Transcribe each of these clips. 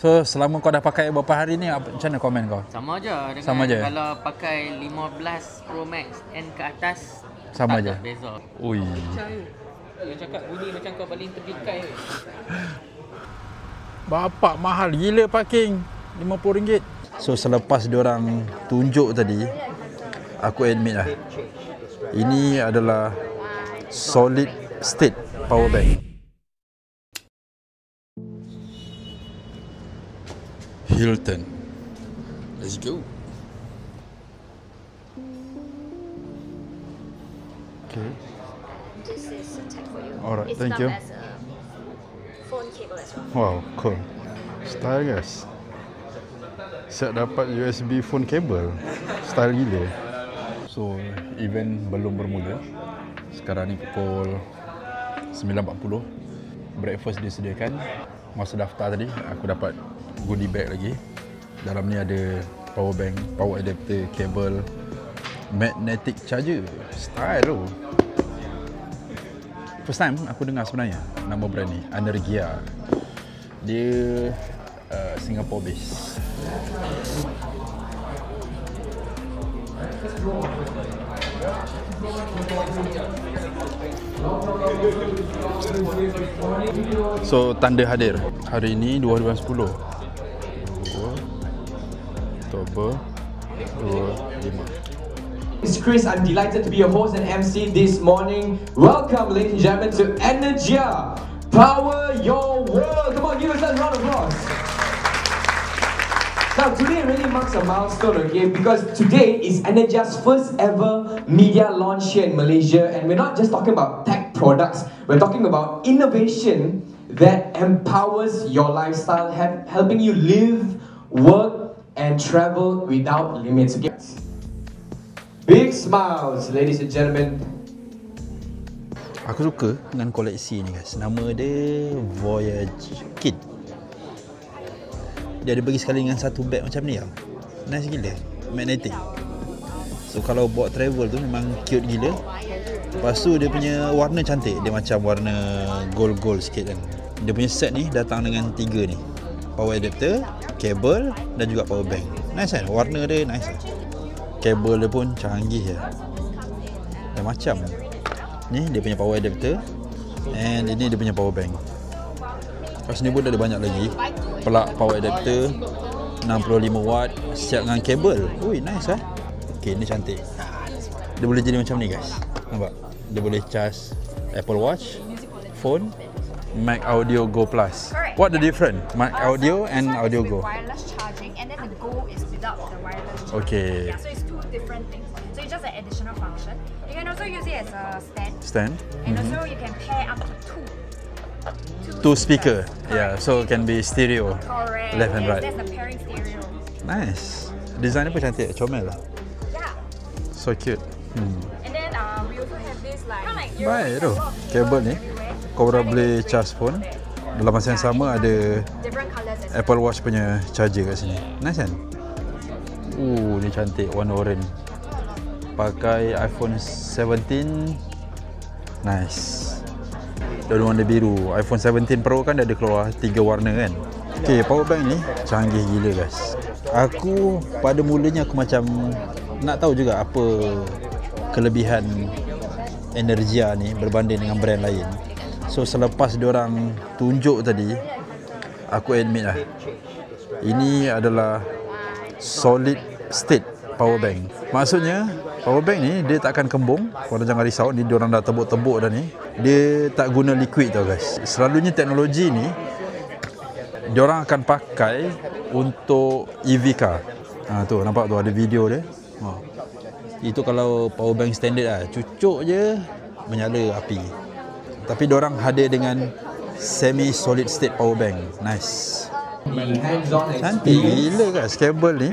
So selama kau dah pakai beberapa hari ni, macam mana komen kau? Sama je dengan sama je. Kalau pakai 15 Pro Max N ke atas sama tak je. Beza. Ui. Yang cakap bunyi macam kau paling terpikai. Bapak mahal gila parking, RM50. So selepas diorang tunjuk tadi, aku admit lah, ini adalah solid state power bank. Hilton. Let's go. Okay. This is a tag for you. Alright, It's thank come you. as a phone cable as well. Wow, cool. Style guys. Siap dapat USB phone cable. Style gila. So, event belum bermula. Sekarang ni pukul 9.40. Breakfast disediakan. Masa daftar tadi, aku dapat goodie bag lagi. Dalam ni ada power bank, power adapter, kabel, magnetic charger. Style tu. First time aku dengar sebenarnya nama brand ni, Energia. Dia Singapore based. So tanda hadir hari ini 2010 Oktober 25. It's Chris. I'm delighted to be your host and MC this morning. Welcome, ladies and gentlemen, to Energia. Power your world. Come on, give us a round of applause. Now, today really marks a milestone, okay? Because today is Energia's first ever media launch here in Malaysia, and we're not just talking about tech products. We're talking about innovation that empowers your lifestyle, helping you live, work, and travel without limits. Okay? Big smiles, ladies and gentlemen. Aku suka dengan koleksi ni guys. Nama dia Voyage Kit. Dia ada bagi sekali dengan satu bag macam ni tau. Nice gila. Magnetic. So kalau buat travel tu memang cute gila. Lepas tu dia punya warna cantik. Dia macam warna gold-gold sikit kan. Dia punya set ni datang dengan 3 ni. Power adapter, kabel dan juga power bank. Nice kan? Warna dia nice kan? Kabel dia pun canggih je. Dah macam ni dia punya power adapter, and ini dia punya power bank. Lepas ni pun ada banyak lagi. Plug power adapter 65 watt siap dengan kabel. Ui, nice eh. Okay, ni cantik. Dia boleh jadi macam ni guys. Nampak? Dia boleh charge Apple Watch, phone, Mac Audio Go Plus. Correct. What the difference? Mac Audio and This one Audio is Go. with wireless charging, and then the Go is without the wireless charging. Okay. Yeah, so it's two different things. So it's just an additional function. You can also use it as a stand. And also you can pair up to two Speaker. speakers. Yeah, Correct. so it can be stereo. Correct. Left and Yes, right. that's the pairing stereo. Nice. Design dia pun cantik, comel lah. Yeah. So cute. And then we also have this like Baik tu. Kabel ni kau boleh charge phone. Dalam masa yang sama ada different colors as Apple Watch punya charger kat sini. Nice kan? Ni cantik, warna orange. Pakai iPhone 17. Nice. Dan warna biru. iPhone 17 Pro kan dia ada keluar 3 warna kan. Okay, power bank ni canggih gila guys. Aku pada mulanya aku macam nak tahu juga apa kelebihan Energia ni berbanding dengan brand lain. So selepas diorang tunjuk tadi, aku admit lah, ini adalah solid state power bank. Maksudnya power bank ni dia tak akan kembung. Korang jangan risau, ni diorang dah tebuk-tebuk dah ni. Dia tak guna liquid tau guys. Selalunya teknologi ni diorang akan pakai untuk EV car. Tu nampak tu ada video dia. Itu kalau power bank standard lah, cucuk je menyala api. Tapi diorang hadir dengan semi solid state power bank. Nice. Cantik gila guys kabel ni.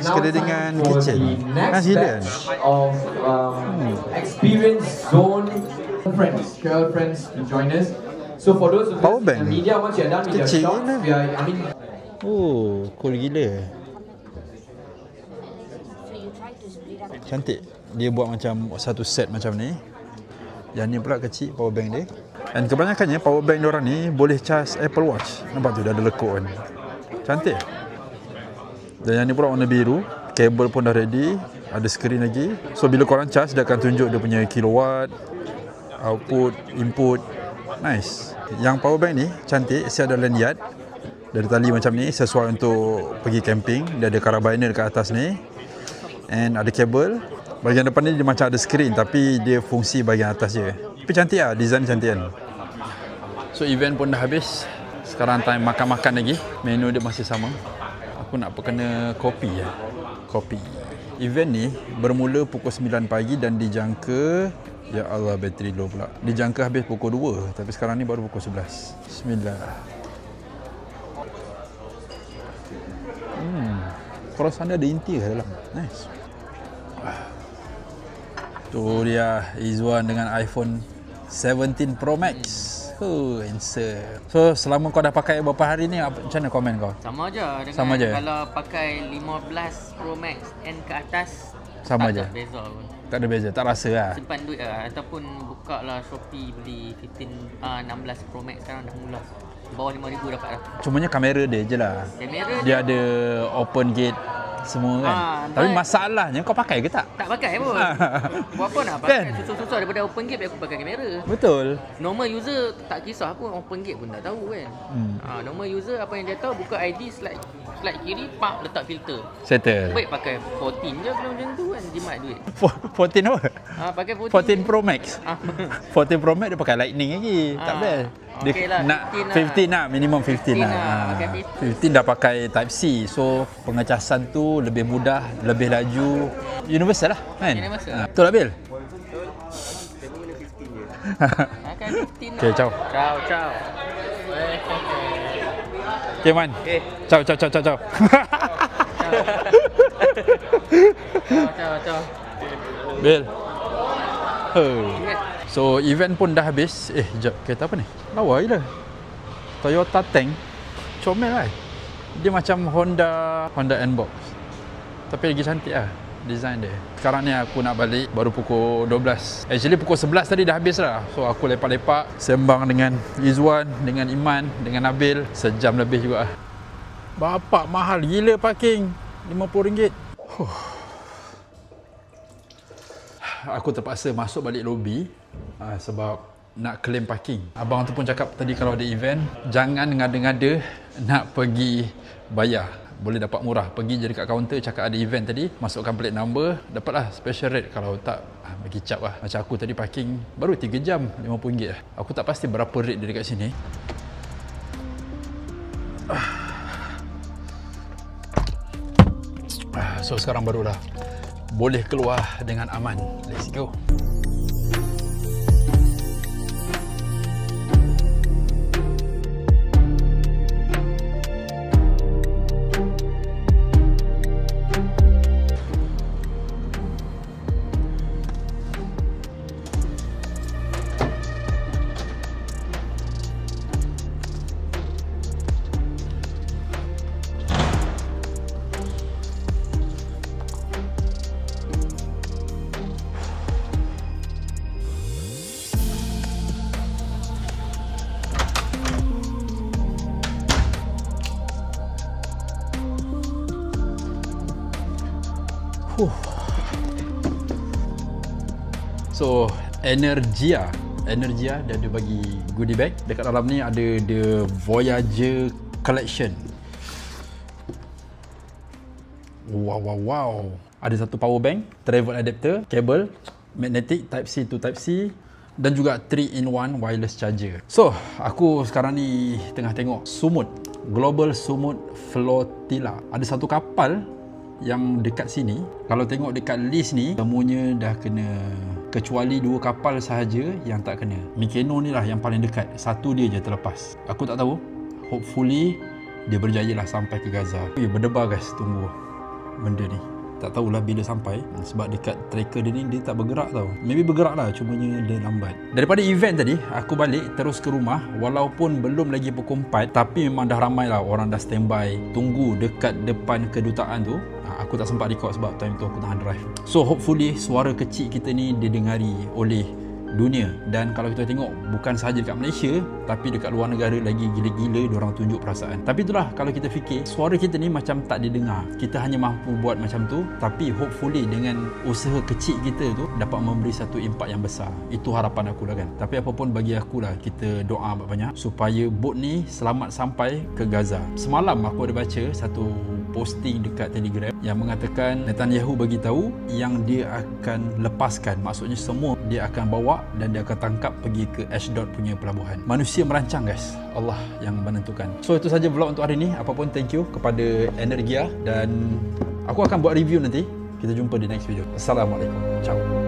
Sekali dengan kitchen. Nice gila kan? Of experience zone friends, girlfriends to join us. So for those of Power us bank. in media, once you're done with your Kecil shots, ni. Cool gila. Cantik. Dia buat macam satu set macam ni. Yang ni pula kecil power bank dia. Dan kebanyakannya power bank diorang ni boleh charge Apple Watch. Nampak tu dah ada lekuk kan. Cantik. Dan yang ni pula warna biru. Kabel pun dah ready. Ada skrin lagi. So bila korang charge, dia akan tunjuk dia punya kilowatt, output, input. Nice. Yang power bank ni cantik. Siap ada lanyard dari tali macam ni, sesuai untuk pergi camping. Dia ada carabiner dekat atas ni. And ada kabel. Bahagian depan ni dia macam ada skrin, tapi dia fungsi bahagian atas je. Tapi cantik lah, design cantik kan. So event pun dah habis. Sekarang time makan-makan lagi. Menu dia masih sama. Aku nak kena kopi ya. Kopi. Event ni bermula pukul 9 pagi dan dijangka, ya Allah bateri low pula. Dijangka habis pukul 2, tapi sekarang ni baru pukul 11. Bismillah. Croissant dia ada inti ke dalam. Nice. Tu dia Izwan dengan iPhone 17 Pro Max. Handsome. So selama kau dah pakai beberapa hari ni, macam mana komen kau? Sama je dengan sama je. Kalau pakai 15 Pro Max and ke atas, sama je. Tak ada beza pun. Tak ada beza, tak rasa lah. Simpan duit lah, ataupun buka lah Shopee beli 16 Pro Max sekarang dah mula. Bawah 5,000 dapat lah. Cumanya kamera dia je lah. Kamera dia ada open gate semua kan. Tapi masalahnya kau pakai ke tak? Tak pakai pun. Buat apa nak pakai? Kan? Susah-susah daripada open gate aku pakai kamera. Betul. Normal user tak kisah pun, open gate pun tak tahu kan. Normal user apa yang dia tahu, buka ID slide kiri, pak letak filter. Settle. Baik pakai 14 je kalau macam tu kan, jimat duit. 14 apa? Pakai 14 Pro Max. 14 Pro Max dia pakai lightning lagi. Tak best. Dia okay lah, nak 15 lah, minimum 15 lah. 15 dah pakai Type C. So pengecasan tu lebih mudah, lebih laju, universal lah kan. Universal. Betul tak Bil? Pakai 15 Okay, ciao. Ciao. Okay Man. Ciao. Ciao. Bil. So event pun dah habis. Sekejap, kereta apa ni? Lawa je lah. Toyota Tank. Comel lah. Dia macam Honda N-Box. Tapi lagi cantik lah design dia. Sekarang ni aku nak balik baru pukul 12. Actually pukul 11 tadi dah habis lah. So aku lepak-lepak sembang dengan Izwan, dengan Iman, dengan Nabil. Sejam lebih juga lah. Bapak mahal gila parking. RM50. Aku terpaksa masuk balik lobby sebab nak claim parking. Abang tu pun cakap tadi kalau ada event, jangan ngada-ngada nak pergi bayar. Boleh dapat murah. Pergi je dekat kaunter, cakap ada event tadi, masukkan plate number, dapatlah special rate. Kalau tak, bagi cap lah. Macam aku tadi parking baru 3 jam, RM50 lah. Aku tak pasti berapa rate dia dekat sini. So sekarang barulah boleh keluar dengan aman. Let's go. So Energia dia ada bagi goodie bag. Dekat dalam ni ada the Voyager Collection. Wow. Ada satu power bank, travel adapter, kabel, magnetic Type C to Type C, dan juga 3-in-1 wireless charger. So aku sekarang ni tengah tengok Sumut, Global Sumut Flotilla. Ada satu kapal yang dekat sini. Kalau tengok dekat list ni, semuanya dah kena, kecuali 2 kapal sahaja yang tak kena. Mikeno ni lah yang paling dekat. Satu dia je terlepas. Aku tak tahu. Hopefully dia berjaya lah sampai ke Gaza. Berdebar guys, tunggu benda ni. Tak tahulah bila sampai, sebab dekat tracker dia ni dia tak bergerak tau. Maybe bergerak lah, cumanya dia lambat. Daripada event tadi, aku balik terus ke rumah. Walaupun belum lagi pukul 4, tapi memang dah ramai lah orang dah standby tunggu dekat depan kedutaan tu. Aku tak sempat record sebab time tu aku tengah drive. So hopefully suara kecil kita ni didengari oleh dunia. Dan kalau kita tengok, bukan sahaja dekat Malaysia, tapi dekat luar negara lagi gila-gila diorang tunjuk perasaan. Tapi itulah, kalau kita fikir, suara kita ni macam tak didengar. Kita hanya mampu buat macam tu, tapi hopefully dengan usaha kecil kita tu dapat memberi satu impak yang besar. Itu harapan aku lah kan. Tapi apapun, bagi aku lah, kita doa banyak supaya bot ni selamat sampai ke Gaza. Semalam aku ada baca satu posting dekat Telegram yang mengatakan Netanyahu bagi tahu yang dia akan lepaskan, maksudnya semua dia akan bawa dan dia akan tangkap pergi ke Ashdod punya pelabuhan. Manusia merancang guys, Allah yang menentukan. So itu saja vlog untuk hari ni. Apapun, thank you kepada Energia dan aku akan buat review nanti. Kita jumpa di next video. Assalamualaikum. Ciao.